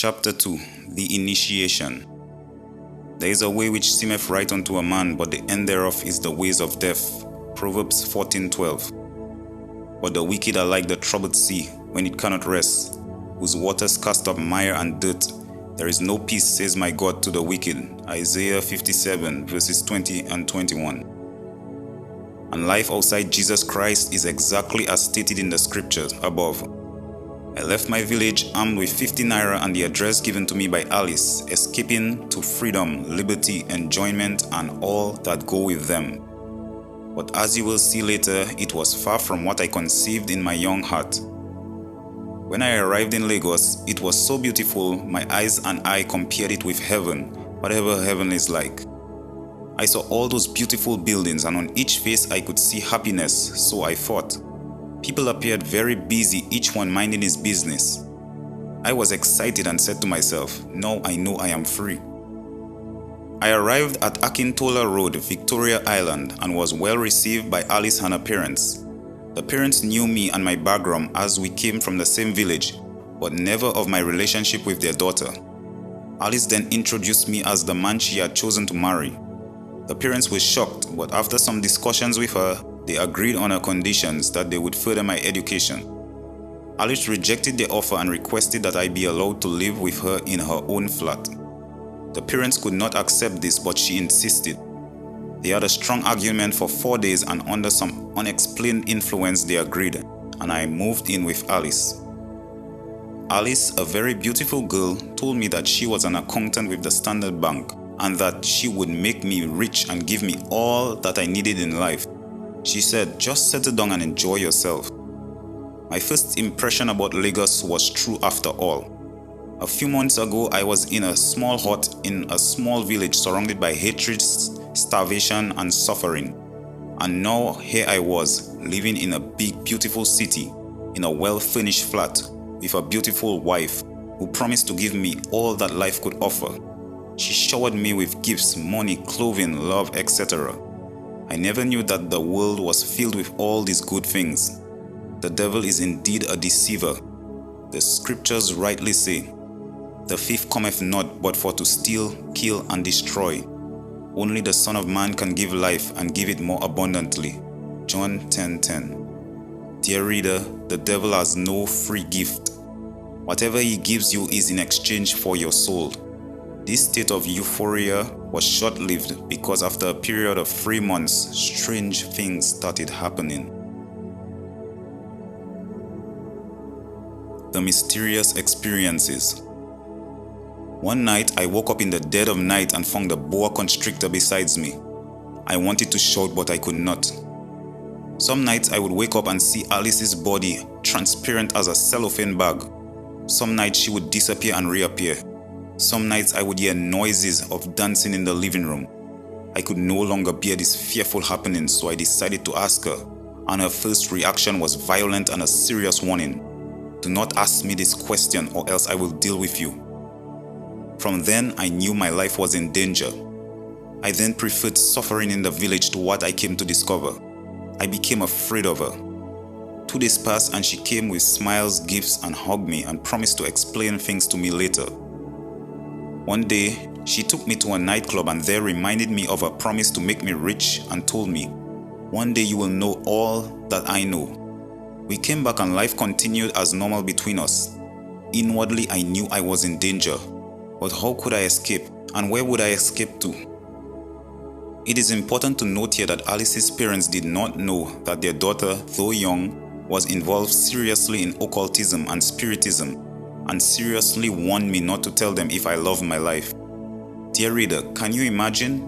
Chapter 2. The Initiation. There is a way which seemeth right unto a man, but the end thereof is the ways of death. Proverbs 14:12. But the wicked are like the troubled sea, when it cannot rest, whose waters cast up mire and dirt. There is no peace, says my God, to the wicked. Isaiah 57, verses 20 and 21. And life outside Jesus Christ is exactly as stated in the scriptures above. I left my village armed with 50 naira and the address given to me by Alice, escaping to freedom, liberty, enjoyment, and all that go with them. But as you will see later, it was far from what I conceived in my young heart. When I arrived in Lagos, it was so beautiful, my eyes and I compared it with heaven, whatever heaven is like. I saw all those beautiful buildings, and on each face I could see happiness, so I thought. People appeared very busy, each one minding his business. I was excited and said to myself, now I know I am free. I arrived at Akintola Road, Victoria Island, and was well received by Alice and her parents. The parents knew me and my background as we came from the same village, but never of my relationship with their daughter. Alice then introduced me as the man she had chosen to marry. The parents were shocked, but after some discussions with her, they agreed on her conditions that they would further my education. Alice rejected the offer and requested that I be allowed to live with her in her own flat. The parents could not accept this, but she insisted. They had a strong argument for 4 days, and under some unexplained influence they agreed, and I moved in with Alice. Alice, a very beautiful girl, told me that she was an accountant with the Standard Bank and that she would make me rich and give me all that I needed in life. She said, just settle down and enjoy yourself. My first impression about Lagos was true after all. A few months ago, I was in a small hut in a small village surrounded by hatred, starvation, and suffering. And now here I was, living in a big, beautiful city, in a well-furnished flat, with a beautiful wife, who promised to give me all that life could offer. She showered me with gifts, money, clothing, love, etc. I never knew that the world was filled with all these good things. The devil is indeed a deceiver. The scriptures rightly say, the thief cometh not but for to steal, kill, and destroy. Only the Son of Man can give life and give it more abundantly. John 10:10. Dear reader, the devil has no free gift. Whatever he gives you is in exchange for your soul. This state of euphoria was short-lived because after a period of 3 months, strange things started happening. The mysterious experiences. One night, I woke up in the dead of night and found a boa constrictor beside me. I wanted to shout, but I could not. Some nights I would wake up and see Alice's body transparent as a cellophane bag. Some nights she would disappear and reappear. Some nights I would hear noises of dancing in the living room. I could no longer bear this fearful happening, so I decided to ask her, and her first reaction was violent and a serious warning. Do not ask me this question, or else I will deal with you. From then, I knew my life was in danger. I then preferred suffering in the village to what I came to discover. I became afraid of her. 2 days passed and she came with smiles, gifts, and hugged me and promised to explain things to me later. One day, she took me to a nightclub and there reminded me of her promise to make me rich and told me, one day you will know all that I know. We came back and life continued as normal between us. Inwardly, I knew I was in danger. But how could I escape, and where would I escape to? It is important to note here that Alice's parents did not know that their daughter, though young, was involved seriously in occultism and spiritism, and seriously warned me not to tell them if I loved my life. Dear reader, can you imagine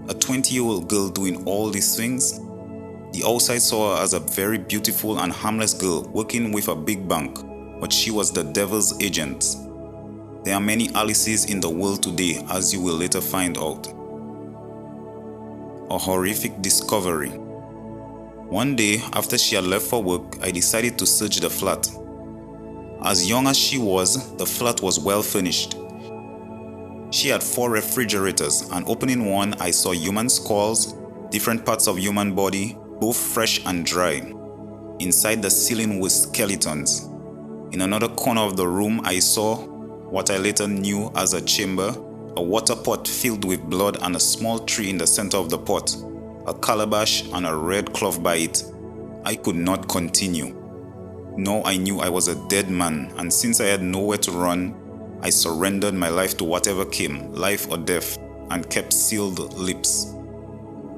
a 20-year-old girl doing all these things? The outside saw her as a very beautiful and harmless girl working with a big bank, but she was the devil's agent. There are many Alices in the world today, as you will later find out. A horrific discovery. One day, after she had left for work, I decided to search the flat. As young as she was, the flat was well furnished. She had 4 refrigerators, and opening one, I saw human skulls, different parts of human body, both fresh and dry. Inside the ceiling were skeletons. In another corner of the room, I saw what I later knew as a chamber, a water pot filled with blood and a small tree in the center of the pot, a calabash and a red cloth by it. I could not continue. Now I knew I was a dead man, and since I had nowhere to run, I surrendered my life to whatever came, life or death, and kept sealed lips.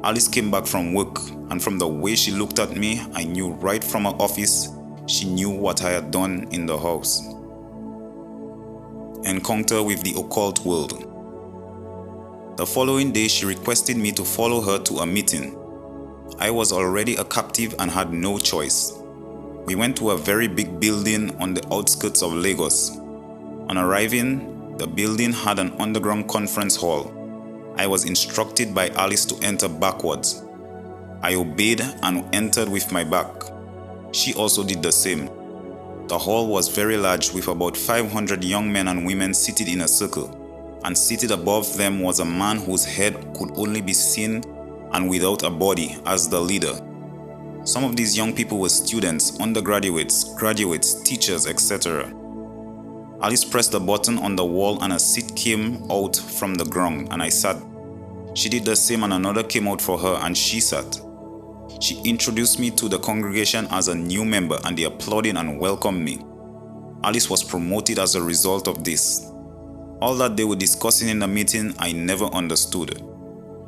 Alice came back from work, and from the way she looked at me, I knew right from her office she knew what I had done in the house. Encounter with the occult world. The following day, she requested me to follow her to a meeting. I was already a captive and had no choice. We went to a very big building on the outskirts of Lagos. On arriving, the building had an underground conference hall. I was instructed by Alice to enter backwards. I obeyed and entered with my back. She also did the same. The hall was very large, with about 500 young men and women seated in a circle, and seated above them was a man whose head could only be seen and without a body, as the leader. Some of these young people were students, undergraduates, graduates, teachers, etc. Alice pressed a button on the wall and a seat came out from the ground, and I sat. She did the same and another came out for her, and she sat. She introduced me to the congregation as a new member, and they applauded and welcomed me. Alice was promoted as a result of this. All that they were discussing in the meeting, I never understood.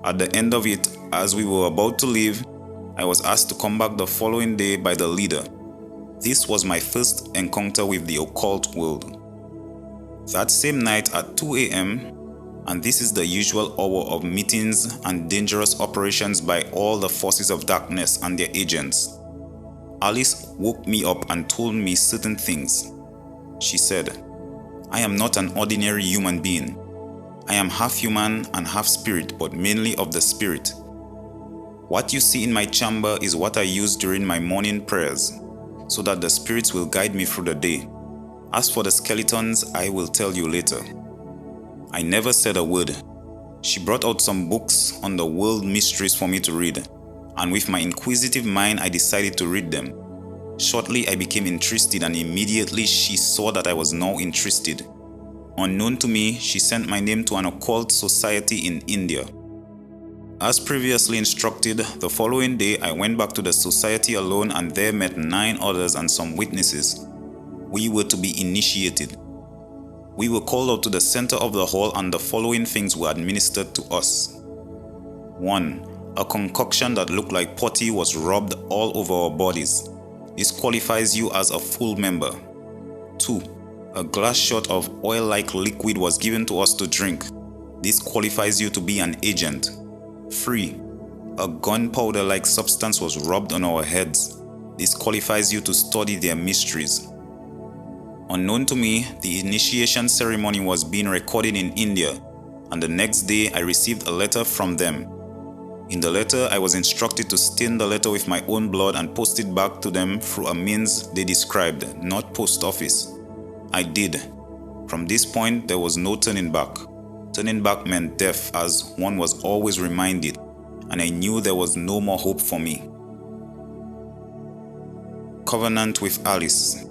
At the end of it, as we were about to leave, I was asked to come back the following day by the leader. This was my first encounter with the occult world. That same night at 2 a.m., and this is the usual hour of meetings and dangerous operations by all the forces of darkness and their agents, Alice woke me up and told me certain things. She said, "I am not an ordinary human being. I am half human and half spirit, but mainly of the spirit. What you see in my chamber is what I use during my morning prayers, so that the spirits will guide me through the day. As for the skeletons, I will tell you later." I never said a word. She brought out some books on the world mysteries for me to read, and with my inquisitive mind, I decided to read them. Shortly, I became interested, and immediately she saw that I was now interested. Unknown to me, she sent my name to an occult society in India. As previously instructed, the following day I went back to the society alone and there met 9 others and some witnesses. We were to be initiated. We were called out to the center of the hall and the following things were administered to us. 1. A concoction that looked like potty was rubbed all over our bodies. This qualifies you as a full member. 2. A glass shot of oil-like liquid was given to us to drink. This qualifies you to be an agent. 3. A gunpowder-like substance was rubbed on our heads. This qualifies you to study their mysteries. Unknown to me, the initiation ceremony was being recorded in India, and the next day I received a letter from them. In the letter, I was instructed to stain the letter with my own blood and post it back to them through a means they described, not post office. I did. From this point, there was no turning back. Turning back meant death, as one was always reminded, and I knew there was no more hope for me. Covenant with Alice.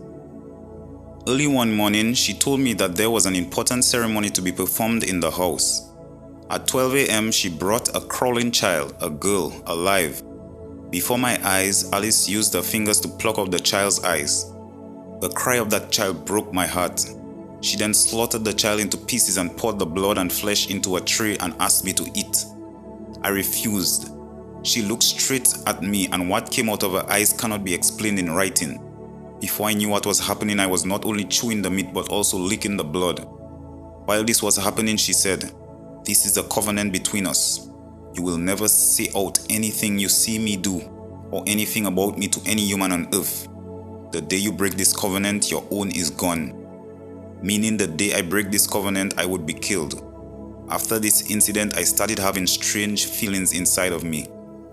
Early one morning, she told me that there was an important ceremony to be performed in the house. At 12 a.m., she brought a crawling child, a girl, alive. Before my eyes, Alice used her fingers to pluck out the child's eyes. The cry of that child broke my heart. She then slaughtered the child into pieces and poured the blood and flesh into a tray and asked me to eat. I refused. She looked straight at me, and what came out of her eyes cannot be explained in writing. Before I knew what was happening, I was not only chewing the meat but also licking the blood. While this was happening, she said, "This is a covenant between us. You will never say out anything you see me do or anything about me to any human on earth. The day you break this covenant, your own is gone." Meaning the day I break this covenant, I would be killed. After this incident, I started having strange feelings inside of me.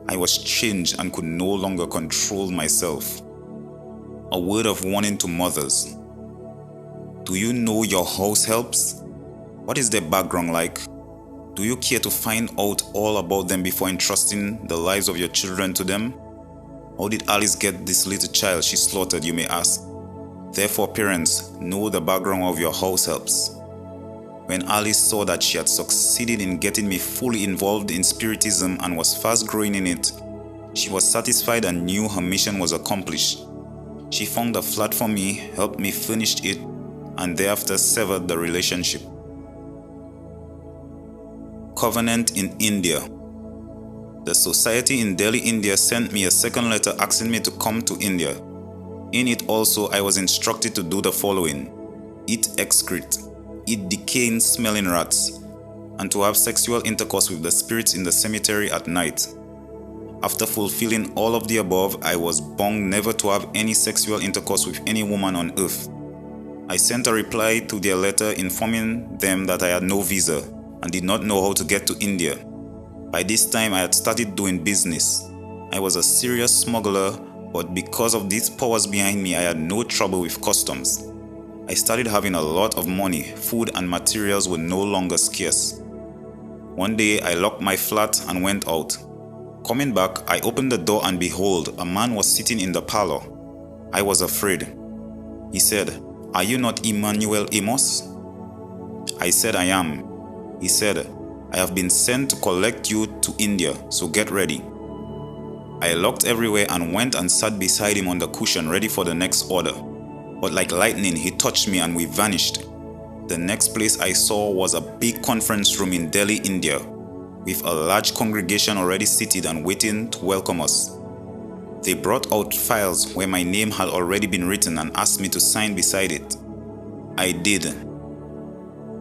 I was changed and could no longer control myself. A word of warning to mothers. Do you know your house helps? What is their background like? Do you care to find out all about them before entrusting the lives of your children to them? How did Alice get this little child she slaughtered, you may ask? Therefore, parents, know the background of your house helps. When Alice saw that she had succeeded in getting me fully involved in Spiritism and was fast growing in it, she was satisfied and knew her mission was accomplished. She found a flat for me, helped me finish it, and thereafter severed the relationship. Covenant in India. The society in Delhi, India sent me a second letter asking me to come to India. In it also, I was instructed to do the following: eat excrete, eat decaying smelling rats, and to have sexual intercourse with the spirits in the cemetery at night. After fulfilling all of the above, I was bound never to have any sexual intercourse with any woman on earth. I sent a reply to their letter informing them that I had no visa and did not know how to get to India. By this time, I had started doing business. I was a serious smuggler, but because of these powers behind me, I had no trouble with customs. I started having a lot of money, food and materials were no longer scarce. One day, I locked my flat and went out. Coming back, I opened the door and behold, a man was sitting in the parlor. I was afraid. He said, "Are you not Emmanuel Amos?" I said, "I am." He said, "I have been sent to collect you to India, so get ready." I looked everywhere and went and sat beside him on the cushion ready for the next order. But like lightning, he touched me and we vanished. The next place I saw was a big conference room in Delhi, India, with a large congregation already seated and waiting to welcome us. They brought out files where my name had already been written and asked me to sign beside it. I did.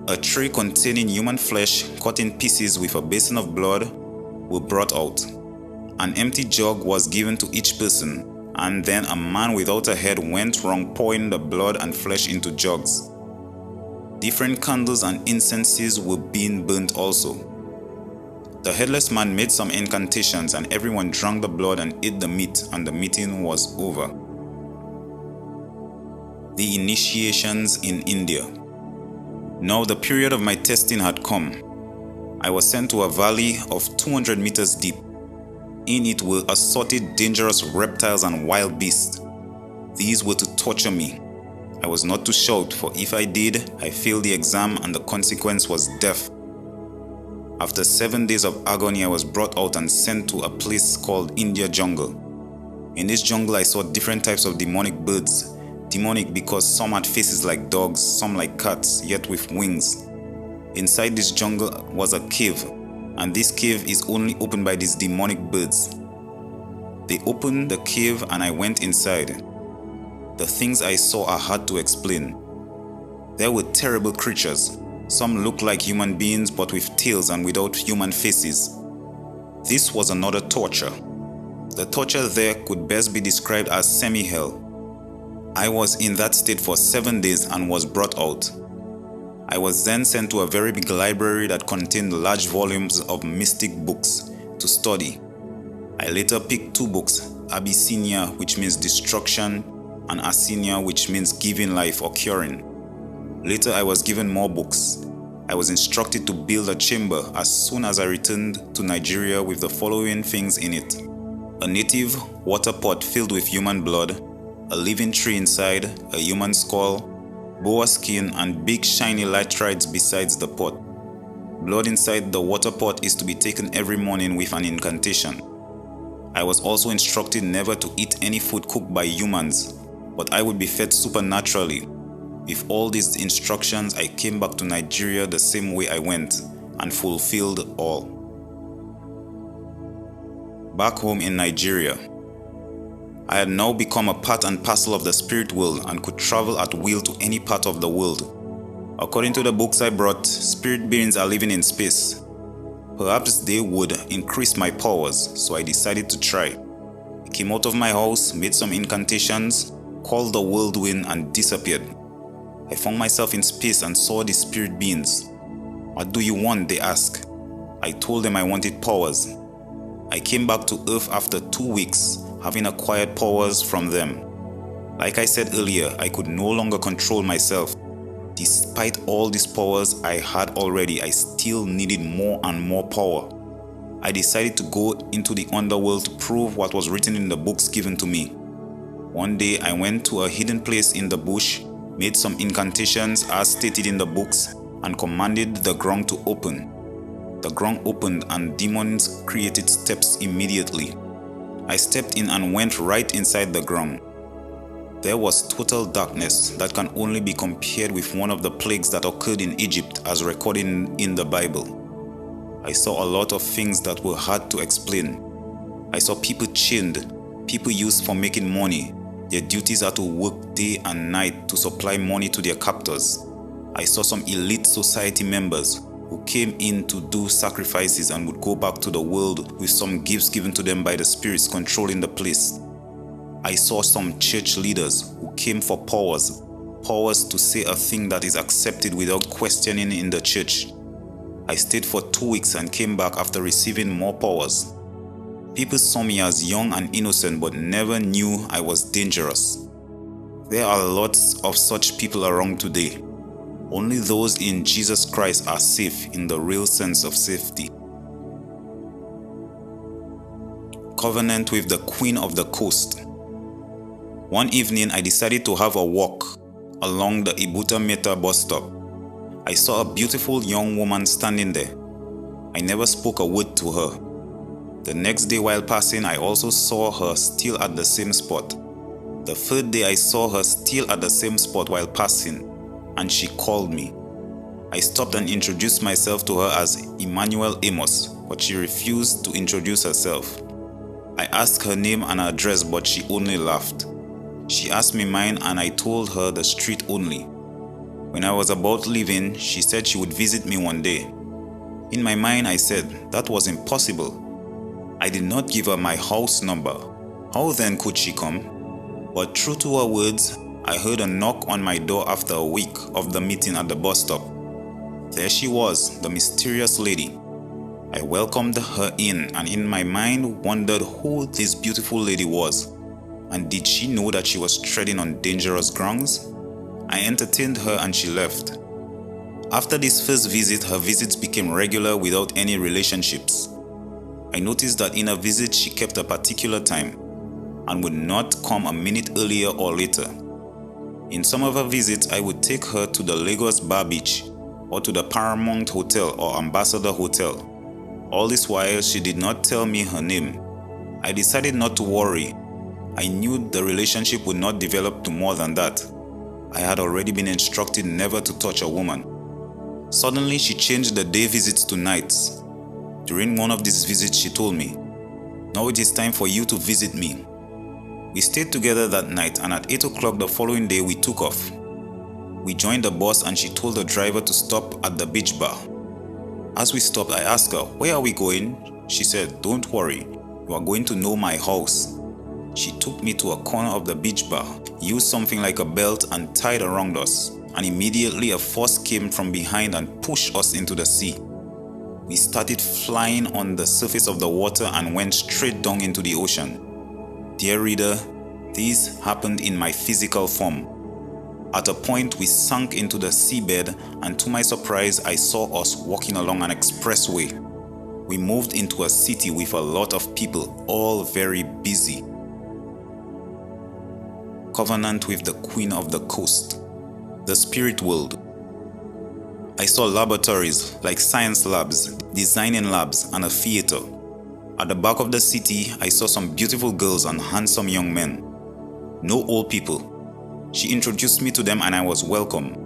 A tray containing human flesh cut in pieces with a basin of blood were brought out. An empty jug was given to each person, and then a man without a head went round pouring the blood and flesh into jugs. Different candles and incenses were being burnt also. The headless man made some incantations and everyone drank the blood and ate the meat, and the meeting was over. The initiations in India. Now the period of my testing had come. I was sent to a valley of 200 meters deep. In it were assorted dangerous reptiles and wild beasts. These were to torture me. I was not to shout, for if I did, I failed the exam and the consequence was death. After 7 days of agony, I was brought out and sent to a place called India Jungle. In this jungle, I saw different types of demonic birds. Demonic because some had faces like dogs, some like cats, yet with wings. Inside this jungle was a cave, and this cave is only opened by these demonic birds. They opened the cave and I went inside. The things I saw are hard to explain. There were terrible creatures. Some looked like human beings but with tails and without human faces. This was another torture. The torture there could best be described as semi-hell. I was in that state for 7 days and was brought out. I was then sent to a very big library that contained large volumes of mystic books to study. I later picked 2 books, Abyssinia, which means destruction, and Asinia, which means giving life or curing. Later I was given more books. I was instructed to build a chamber as soon as I returned to Nigeria with the following things in it: a native water pot filled with human blood, a living tree inside, a human skull, boa skin, and big shiny latrites besides the pot. Blood inside the water pot is to be taken every morning with an incantation. I was also instructed never to eat any food cooked by humans, but I would be fed supernaturally. With all these instructions, I came back to Nigeria the same way I went and fulfilled all. Back home in Nigeria, I had now become a part and parcel of the spirit world and could travel at will to any part of the world. According to the books I brought, spirit beings are living in space. Perhaps they would increase my powers, so I decided to try. I came out of my house, made some incantations, called the whirlwind and disappeared. I found myself in space and saw the spirit beings. "What do you want?" they asked. I told them I wanted powers. I came back to Earth after 2 weeks, having acquired powers from them. Like I said earlier, I could no longer control myself. Despite all these powers I had already, I still needed more and more power. I decided to go into the underworld to prove what was written in the books given to me. One day I went to a hidden place in the bush, made some incantations as stated in the books, and commanded the ground to open. The ground opened and demons created steps immediately. I stepped in and went right inside the ground. There was total darkness that can only be compared with one of the plagues that occurred in Egypt as recorded in the Bible. I saw a lot of things that were hard to explain. I saw people chained, people used for making money. Their duties are to work day and night to supply money to their captors. I saw some elite society members who came in to do sacrifices and would go back to the world with some gifts given to them by the spirits controlling the place. I saw some church leaders who came for powers to say a thing that is accepted without questioning in the church. I stayed for 2 weeks and came back after receiving more powers. People saw me as young and innocent but never knew I was dangerous. There are lots of such people around today. Only those in Jesus Christ are safe in the real sense of safety. Covenant with the Queen of the Coast. One evening, I decided to have a walk along the Ibuta Meta bus stop. I saw a beautiful young woman standing there. I never spoke a word to her. The next day while passing, I also saw her still at the same spot. The third day, I saw her still at the same spot while passing, and she called me. I stopped and introduced myself to her as Emmanuel Amos, but she refused to introduce herself. I asked her name and address, but she only laughed. She asked me mine and I told her the street only. When I was about leaving, she said she would visit me one day. In my mind, I said that was impossible. I did not give her my house number. How then could she come? But true to her words, I heard a knock on my door after a week of the meeting at the bus stop. There she was, the mysterious lady. I welcomed her in and in my mind wondered who this beautiful lady was. And did she know that she was treading on dangerous grounds? I entertained her and she left. After this first visit, her visits became regular without any relationships. I noticed that in a visit she kept a particular time and would not come a minute earlier or later. In some of her visits, I would take her to the Lagos Bar Beach or to the Paramount Hotel or Ambassador Hotel. All this while, she did not tell me her name. I decided not to worry. I knew the relationship would not develop to more than that. I had already been instructed never to touch a woman. Suddenly, she changed the day visits to nights. During one of these visits, she told me, "Now it is time for you to visit me." We stayed together that night and at 8 o'clock the following day we took off. We joined the bus and she told the driver to stop at the beach bar. As we stopped, I asked her, "Where are we going?" She said, "Don't worry, you are going to know my house." She took me to a corner of the beach bar, used something like a belt and tied around us, and immediately a force came from behind and pushed us into the sea. We started flying on the surface of the water and went straight down into the ocean. Dear reader, this happened in my physical form. At a point, we sank into the seabed, and to my surprise, I saw us walking along an expressway. We moved into a city with a lot of people, all very busy. Covenant with the Queen of the Coast. The spirit world. I saw laboratories like science labs, designing labs, and a theater. At the back of the city, I saw some beautiful girls and handsome young men. No old people. She introduced me to them and I was welcome.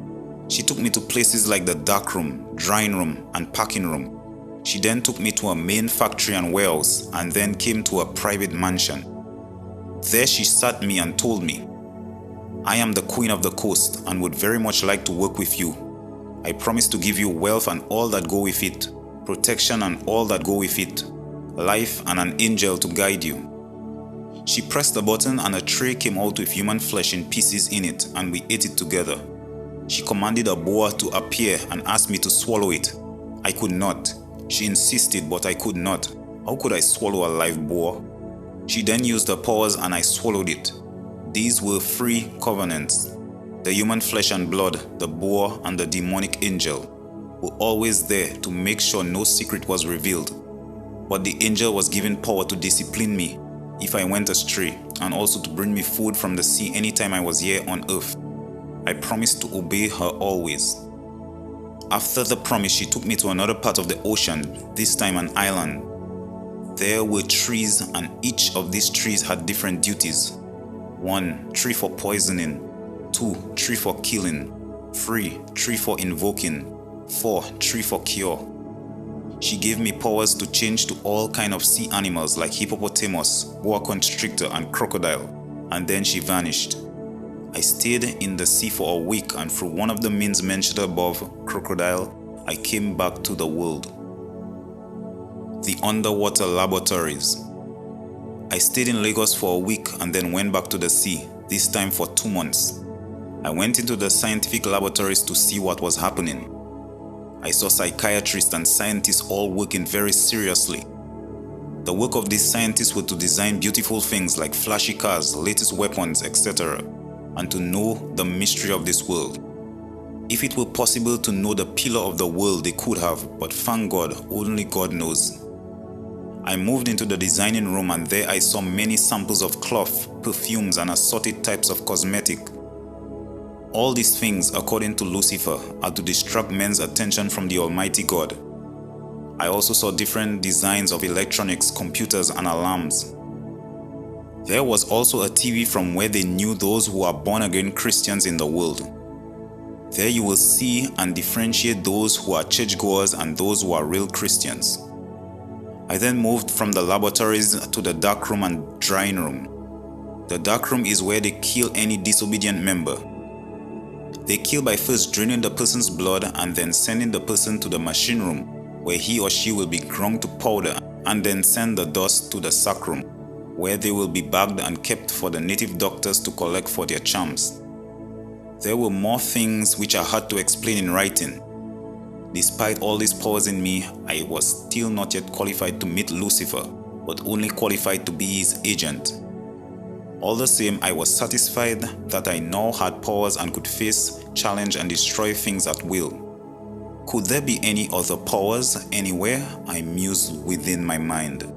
She took me to places like the dark room, drying room, and packing room. She then took me to a main factory and warehouse and then came to a private mansion. There she sat me and told me, "I am the Queen of the Coast and would very much like to work with you. I promise to give you wealth and all that go with it, protection and all that go with it, life and an angel to guide you." She pressed a button and a tray came out with human flesh in pieces in it and we ate it together. She commanded a boa to appear and asked me to swallow it. I could not. She insisted, but I could not. How could I swallow a live boa? She then used her paws and I swallowed it. These were 3 covenants. The human flesh and blood, the boa, and the demonic angel were always there to make sure no secret was revealed. But the angel was given power to discipline me if I went astray, and also to bring me food from the sea anytime I was here on earth. I promised to obey her always. After the promise, she took me to another part of the ocean, this time an island. There were trees, and each of these trees had different duties. 1. Tree for poisoning. 2. Tree for killing. 3. Tree for invoking. 4. Tree for cure. She gave me powers to change to all kinds of sea animals like hippopotamus, boa constrictor, and crocodile, and then she vanished. I stayed in the sea for a week, and through one of the means mentioned above, crocodile, I came back to the world. The underwater laboratories. I stayed in Lagos for a week and then went back to the sea, this time for 2 months. I went into the scientific laboratories to see what was happening. I saw psychiatrists and scientists all working very seriously. The work of these scientists was to design beautiful things like flashy cars, latest weapons, etc., and to know the mystery of this world. If it were possible to know the pillar of the world, they could have, but thank God, only God knows. I moved into the designing room, and there I saw many samples of cloth, perfumes, and assorted types of cosmetic. All these things, according to Lucifer, are to distract men's attention from the Almighty God. I also saw different designs of electronics, computers, and alarms. There was also a TV from where they knew those who are born-again Christians in the world. There you will see and differentiate those who are churchgoers and those who are real Christians. I then moved from the laboratories to the dark room and drying room. The dark room is where they kill any disobedient member. They kill by first draining the person's blood and then sending the person to the machine room, where he or she will be ground to powder, and then send the dust to the sack room, where they will be bagged and kept for the native doctors to collect for their charms. There were more things which are hard to explain in writing. Despite all these powers in me, I was still not yet qualified to meet Lucifer, but only qualified to be his agent. All the same, I was satisfied that I now had powers and could face, challenge, and destroy things at will. Could there be any other powers anywhere? I mused within my mind.